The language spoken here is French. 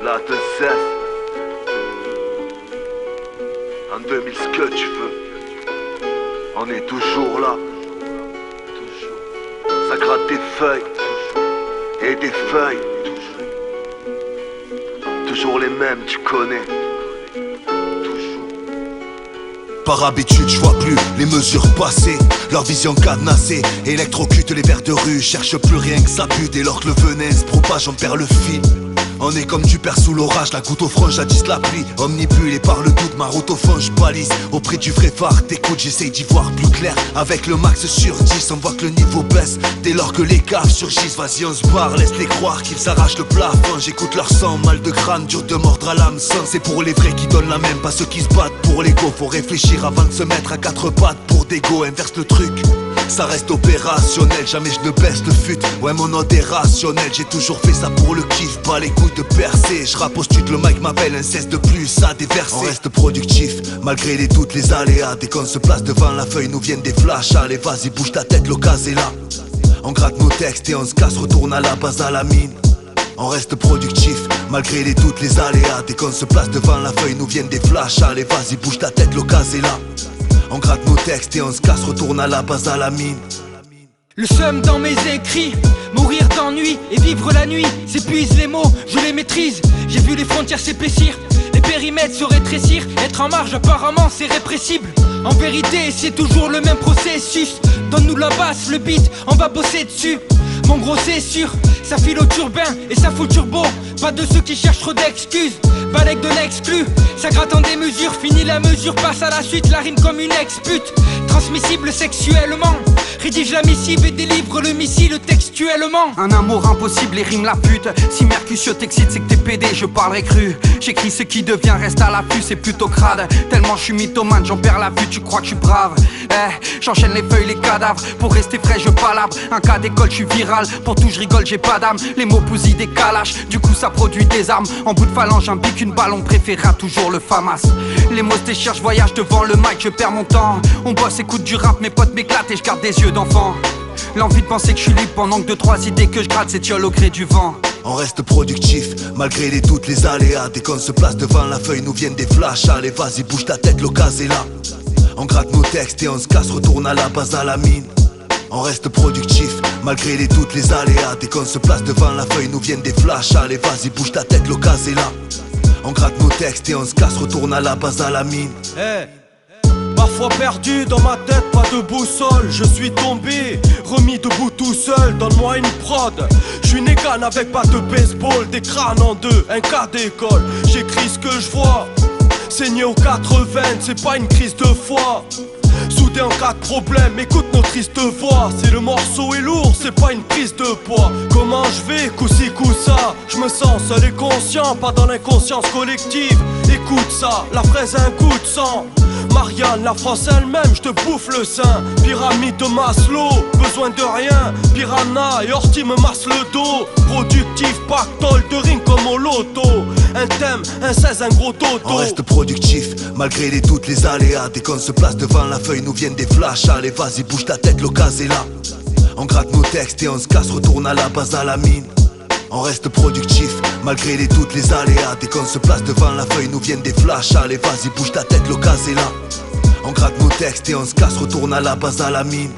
La 2-16 en 2000 ce que tu veux. On est toujours là. Toujours. Ça gratte des feuilles. Toujours. Et des feuilles. Toujours. Toujours les mêmes, tu connais. Par habitude, je vois plus les mesures passées, leur vision cadenassée, électrocute les vers de rue, cherche plus rien que ça pue. Dès lors que le venin se propage, on perd le fil. On est comme du père sous l'orage, la goutte au front, jadis la pluie. Omnibule et par le doute, ma route au fond, je balise. Au prix du vrai phare, t'écoutes, j'essaye d'y voir plus clair. Avec le max sur 10, on voit que le niveau baisse. Dès lors que les caves surgissent, vas-y on se barre, laisse-les croire qu'ils s'arrachent le plafond. J'écoute leur sang, mal de crâne, dur de mordre à l'hameçon. C'est pour les vrais qui donnent la même, pas ceux qui se battent pour l'ego. Faut réfléchir avant de se mettre à quatre pattes pour dégo, inverse le truc. Ça reste opérationnel, jamais je ne baisse le fut. Ouais mon nom est rationnel, j'ai toujours fait ça pour le kiff. Pas les coups de percer, je rappe au stud, le mic m'appelle, un cesse de plus à déverser. On reste productif, malgré les doutes, les aléas. Dès qu'on se place devant la feuille, nous viennent des flashs. Allez vas-y bouge ta tête, l'occasion est là. On gratte nos textes et on se casse, retourne à la base à la mine. On reste productif, malgré les doutes, les aléas. Dès qu'on se place devant la feuille, nous viennent des flashs. Allez vas-y bouge ta tête, l'occasion est là. On gratte nos textes et on se casse, retourne à la base à la mine. Le seum dans mes écrits, mourir d'ennui et vivre la nuit. S'épuisent les mots, je les maîtrise. J'ai vu les frontières s'épaissir, les périmètres se rétrécir. Être en marge apparemment c'est répressible. En vérité c'est toujours le même processus. Donne-nous la basse, le beat, on va bosser dessus. Mon gros c'est sûr, ça file au turbin et ça fout turbo. Pas de ceux qui cherchent trop d'excuses, balèque de l'exclu. Ça gratte en démesure, fini la mesure, passe à la suite. La rime comme une expute, transmissible sexuellement. Rédige la missive et délivre le missile textuellement. Un amour impossible et rime la pute. Si Mercutio t'excite c'est que t'es pédé, je parlerai cru. J'écris ce qui devient, reste à l'affût, c'est plutôt crade. Tellement je suis mythomane, j'en perds la vue, tu crois que je suis brave. J'enchaîne les feuilles, les cadavres. Pour rester frais je palabre, un cas d'école je suis viral. Pour tout je rigole, j'ai pas d'âme. Les mots bousillent des calaches, du coup ça produit des armes. En bout de phalange un bic, une balle, on préférera toujours le FAMAS. Les mots se déchirent, je voyage devant le mic, je perds mon temps. On bosse, écoute du rap, mes potes m'éclatent et je garde des yeux d'enfant. L'envie de penser que je suis libre pendant que 2-3 idées que je gratte s'étiolent au gré du vent. On reste productif, malgré les doutes, les aléas. Dès qu'on se place devant la feuille, nous viennent des flashs. Allez vas-y bouge ta tête, l'occasion est là. On gratte nos textes et on se casse, retourne à la base à la mine. On reste productif, malgré les doutes, les aléas. Dès qu'on se place devant la feuille, nous viennent des flashs. Allez vas-y bouge ta tête, l'occasion est là. On gratte nos textes et on se casse, retourne à la base à la mine. Parfois perdu dans ma tête, pas de boussole. Je suis tombé, remis debout tout seul. Donne-moi une prod. Je suis négane avec pas de baseball. Des crânes en deux, un cas d'école. J'écris ce que je vois. Saigné aux 80, c'est pas une crise de foi. Soudé en cas de problème, écoute nos tristes voix. Si le morceau est lourd, c'est pas une prise de poids. Comment je vais, coup-ci, coup-ça. Je me sens seul et conscient, pas dans l'inconscience collective. Écoute ça, la fraise a un coup de sang. Marianne, la France elle-même, je te bouffe le sein. Pyramide de Maslow, besoin de rien. Piranha et Horty me masse le dos. Productif, pactole de ring comme au loto. Un thème, un 16, un gros toto. On reste productif, malgré les doutes, les aléas. Dès qu'on se place devant la feuille, nous viennent des flashs. Allez vas-y bouge ta tête, l'occasion est là. On gratte nos textes et on se casse, retourne à la base à la mine. On reste productif, malgré les doutes, les aléas. Dès qu'on se place devant la feuille, nous viennent des flashs. Allez vas-y bouge ta tête, l'occasion est là. On gratte nos textes et on se casse, retourne à la base à la mine.